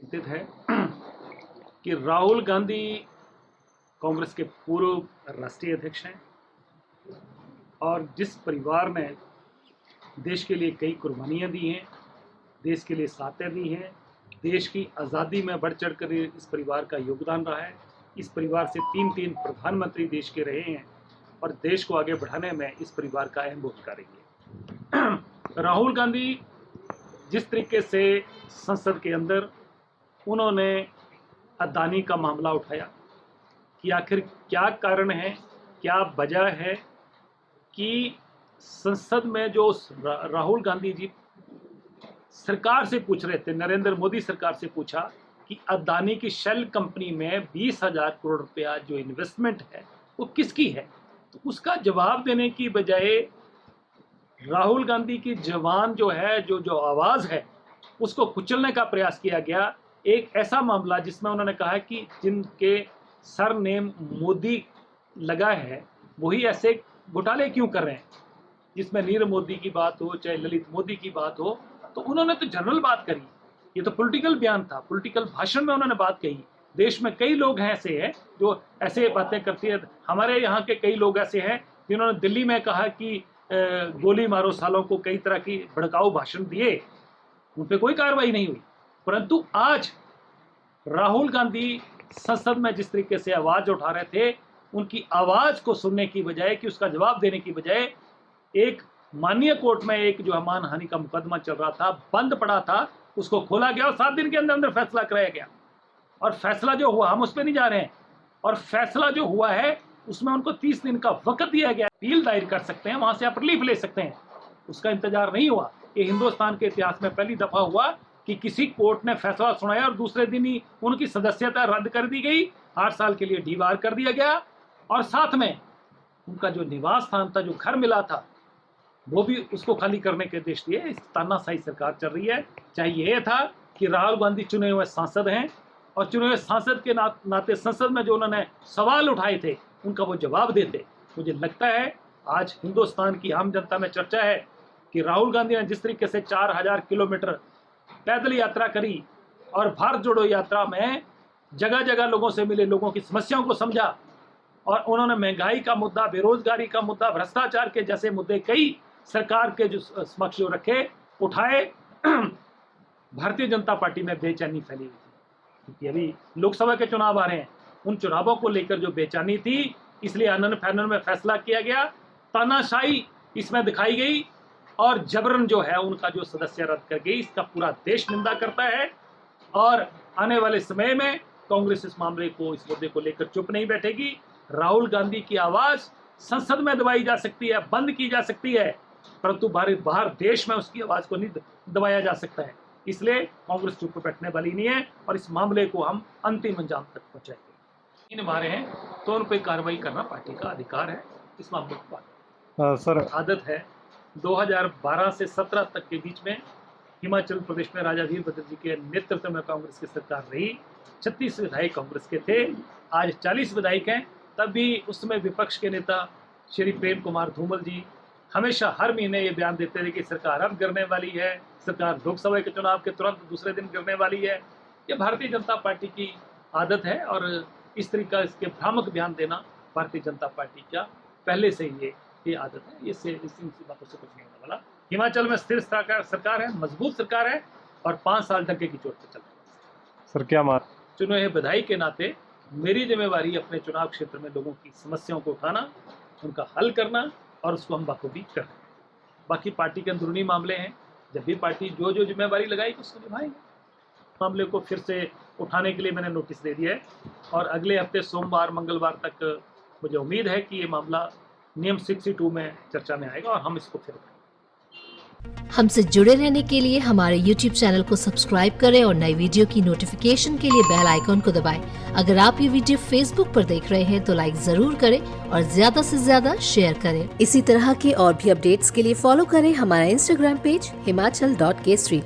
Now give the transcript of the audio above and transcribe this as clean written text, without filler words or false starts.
चिंतित है कि राहुल गांधी कांग्रेस के पूर्व राष्ट्रीय अध्यक्ष हैं और जिस परिवार ने देश के लिए कई कुर्बानियां दी हैं, देश के लिए साथें दी हैं, देश की आज़ादी में बढ़ चढ़ कर इस परिवार का योगदान रहा है। इस परिवार से तीन प्रधानमंत्री देश के रहे हैं और देश को आगे बढ़ाने में इस परिवार का अहम भूमिका रही है। राहुल गांधी जिस तरीके से संसद के अंदर उन्होंने अदानी का मामला उठाया कि आखिर क्या कारण है, क्या वजह है कि संसद में जो राहुल गांधी जी सरकार से पूछ रहे थे, नरेंद्र मोदी सरकार से पूछा कि अदानी की शेल कंपनी में 20,000 करोड़ रुपया जो इन्वेस्टमेंट है वो किसकी है, तो उसका जवाब देने की बजाय राहुल गांधी की जवान जो है, जो आवाज़ है, उसको कुचलने का प्रयास किया गया। एक ऐसा मामला जिसमें उन्होंने कहा कि जिनके सरनेम मोदी लगा है वही ऐसे घोटाले क्यों कर रहे हैं, जिसमें नीरव मोदी की बात हो चाहे ललित मोदी की बात हो, तो उन्होंने तो जनरल बात करी। ये तो पॉलिटिकल बयान था, पॉलिटिकल भाषण में उन्होंने बात कही। देश में कई लोग हैं ऐसे हैं जो ऐसे बातें करती है। हमारे यहाँ के कई लोग ऐसे हैं जिन्होंने दिल्ली में कहा कि गोली मारो सालों को, कई तरह की भड़काऊ भाषण दिए, उन पर कोई कार्रवाई नहीं हुई। परंतु आज राहुल गांधी संसद में जिस तरीके से आवाज उठा रहे थे, उनकी आवाज को सुनने की बजाय कि उसका जवाब देने की बजाय एक माननीय कोर्ट में एक जो मानहानि का मुकदमा चल रहा था, बंद पड़ा था, उसको खोला गया और 7 दिन के अंदर अंदर फैसला कराया गया। और फैसला जो हुआ, हम उस पर नहीं जा रहे हैं, और फैसला जो हुआ है उसमें उनको 30 दिन का वक्त दिया गया। अपील दायर कर सकते हैं, वहां से आप रिलीफ ले सकते हैं, उसका इंतजार नहीं हुआ। ये हिंदुस्तान के इतिहास में पहली दफा हुआ कि किसी कोर्ट ने फैसला सुनाया और दूसरे दिन ही उनकी सदस्यता रद्द कर दी गई, 8 साल के लिए डीबार कर दिया गया, और साथ में उनका जो निवास स्थान था, जो घर मिला था, वो भी उसको खाली करने के आदेश दिए। इस तानाशाही सरकार चल रही है। चाहिए यह था कि राहुल गांधी चुने हुए सांसद हैं और चुने हुए सांसद के नाते संसद में जो उन्होंने सवाल उठाए थे उनका वो जवाब देते। मुझे लगता है आज हिंदुस्तान की आम जनता में चर्चा है कि राहुल गांधी ने जिस तरीके से 4000 किलोमीटर पैदल यात्रा करी और भारत जोड़ो यात्रा में जगह जगह लोगों से मिले, लोगों की समस्याओं को समझा, और उन्होंने महंगाई का मुद्दा, बेरोजगारी का मुद्दा, भ्रष्टाचार के जैसे मुद्दे कई सरकार के जो समक्ष जो रखे, उठाए। भारतीय जनता पार्टी में बेचैनी फैली हुई थी क्योंकि अभी लोकसभा के चुनाव आ रहे हैं। उन चुनावों को लेकर जो बेचैनी थी, इसलिए आनन फैनन में फैसला किया गया, तानाशाही इसमें दिखाई गई और जबरन जो है उनका जो सदस्य रद्द कर गई। इसका पूरा देश निंदा करता है और आने वाले समय में कांग्रेस इस मामले को, इस मुद्दे को लेकर चुप नहीं बैठेगी। राहुल गांधी की आवाज संसद में दबाई जा सकती है, बंद की जा सकती है, परंतु बाहर देश में उसकी आवाज को नहीं दबाया जा सकता है। इसलिए कांग्रेस चुप बैठने वाली नहीं है और इस मामले को हम अंतिम अंजाम तक पहुंचाएंगे। इन मारे हैं तो उन पर कार्रवाई करना पार्टी का अधिकार है। इस मामले को सर आदत है 2012 से 17 तक के बीच में हिमाचल प्रदेश में राजा वीरभद्र जी के नेतृत्व में कांग्रेस की सरकार रही। 36 विधायक कांग्रेस के थे, आज 40 विधायक हैं। तब भी उस समय विपक्ष के नेता श्री प्रेम कुमार धूमल जी हमेशा हर महीने ये बयान देते थे कि सरकार अब गिरने वाली है, सरकार लोकसभा के चुनाव के तुरंत दूसरे दिन गिरने वाली है। ये भारतीय जनता पार्टी की आदत है और इस तरीका इसके भ्रामक बयान देना भारतीय जनता पार्टी का पहले से ये आदत है। इससे इसी बातों से कुछ नहीं होने वाला। हिमाचल में स्थिर सरकार है, मजबूत सरकार है और 5 साल डंके की चोट पर चल रही है। सर क्या मार चुने हुए विधायक के नाते मेरी जिम्मेवारी अपने चुनाव क्षेत्र में लोगों की समस्याओं को उठाना, उनका हल करना और उसको हम बखूबी कर रहे हैं। बाकी पार्टी के अंदरूनी मामले हैं, जब भी पार्टी जो जिम्मेवारी लगाएगी उसको निभाएंगे। मामले को फिर से उठाने के लिए मैंने नोटिस दे दिया है और अगले हफ्ते सोमवार मंगलवार तक मुझे उम्मीद है कि ये मामला नियम 62 में चर्चा में आएगा और हम इसको फिर हमसे जुड़े रहने के लिए हमारे YouTube चैनल को सब्सक्राइब करें और नई वीडियो की नोटिफिकेशन के लिए बेल आइकॉन को दबाएं। अगर आप ये वीडियो Facebook पर देख रहे हैं तो लाइक जरूर करें और ज्यादा से ज्यादा शेयर करें। इसी तरह के और भी अपडेट्स के लिए फॉलो करें हमारा Instagram पेज himachal.kesri।